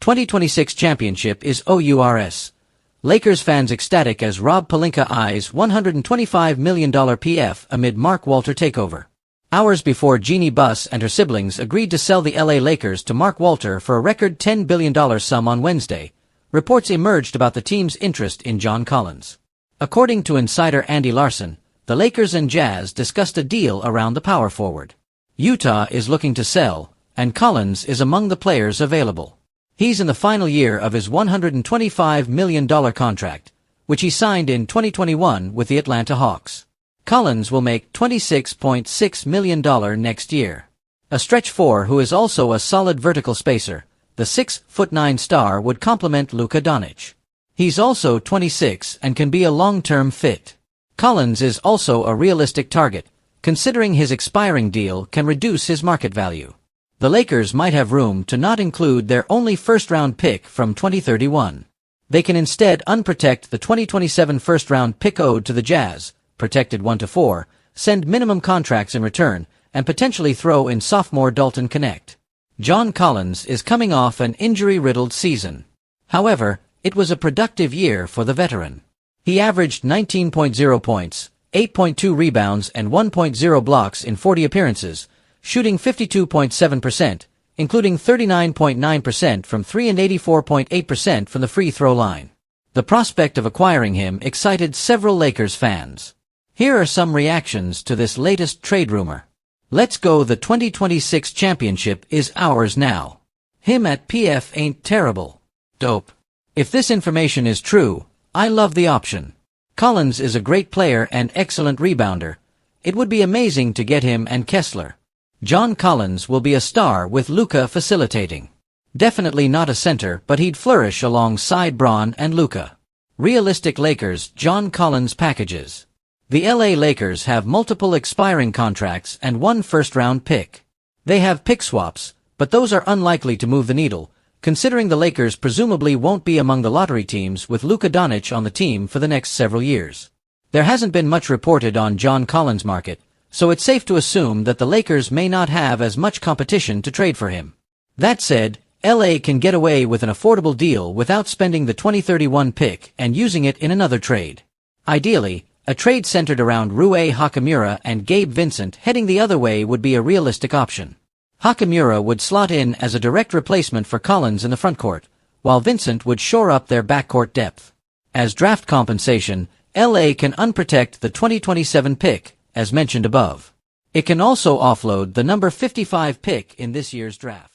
2026 championship is OURS. Lakers fans ecstatic as Rob Pelinka eyes $125 million PF amid Mark Walter takeover. Hours before Jeannie Buss and her siblings agreed to sell the LA Lakers to Mark Walter for a record $10 billion sum on Wednesday, reports emerged about the team's interest in John Collins. According to insider Andy Larson, the Lakers and Jazz discussed a deal around the power forward. Utah is looking to sell, and Collins is among the players available. He's in the final year of his $125 million contract, which he signed in 2021 with the Atlanta Hawks. Collins will make $26.6 million next year. A stretch four who is also a solid vertical spacer, the 6'9" star would complement Luka Doncic. He's also 26 and can be a long-term fit. Collins is also a realistic target, considering his expiring deal can reduce his market value. The Lakers might have room to not include their only first-round pick from 2031. They can instead unprotect the 2027 first-round pick owed to the Jazz, protected 1-4, send minimum contracts in return, and potentially throw in sophomore Dalton Knecht. John Collins is coming off an injury-riddled season. However, it was a productive year for the veteran. He averaged 19.0 points, 8.2 rebounds and 1.0 blocks in 40 appearances, shooting 52.7%, including 39.9% from 3 and 84.8% from the free throw line. The prospect of acquiring him excited several Lakers fans. Here are some reactions to this latest trade rumor. Let's go, the 2026 championship is ours now. Him at PF ain't terrible. Dope. If this information is true, I love the option. Collins is a great player and excellent rebounder. It would be amazing to get him and Kessler. John Collins will be a star with Luka facilitating. Definitely not a center, but he'd flourish alongside Bron and Luka. Realistic Lakers John Collins packages. The LA Lakers have multiple expiring contracts and one first-round pick. They have pick swaps, but those are unlikely to move the needle, considering the Lakers presumably won't be among the lottery teams with Luka Doncic on the team for the next several years. There hasn't been much reported on John Collins' market, so it's safe to assume that the Lakers may not have as much competition to trade for him. That said, LA can get away with an affordable deal without spending the 2031 pick and using it in another trade. Ideally, a trade centered around Rui Hachimura and Gabe Vincent heading the other way would be a realistic option. Hachimura would slot in as a direct replacement for Collins in the frontcourt, while Vincent would shore up their backcourt depth. As draft compensation, LA can unprotect the 2027 pick, as mentioned above. It can also offload the number 55 pick in this year's draft.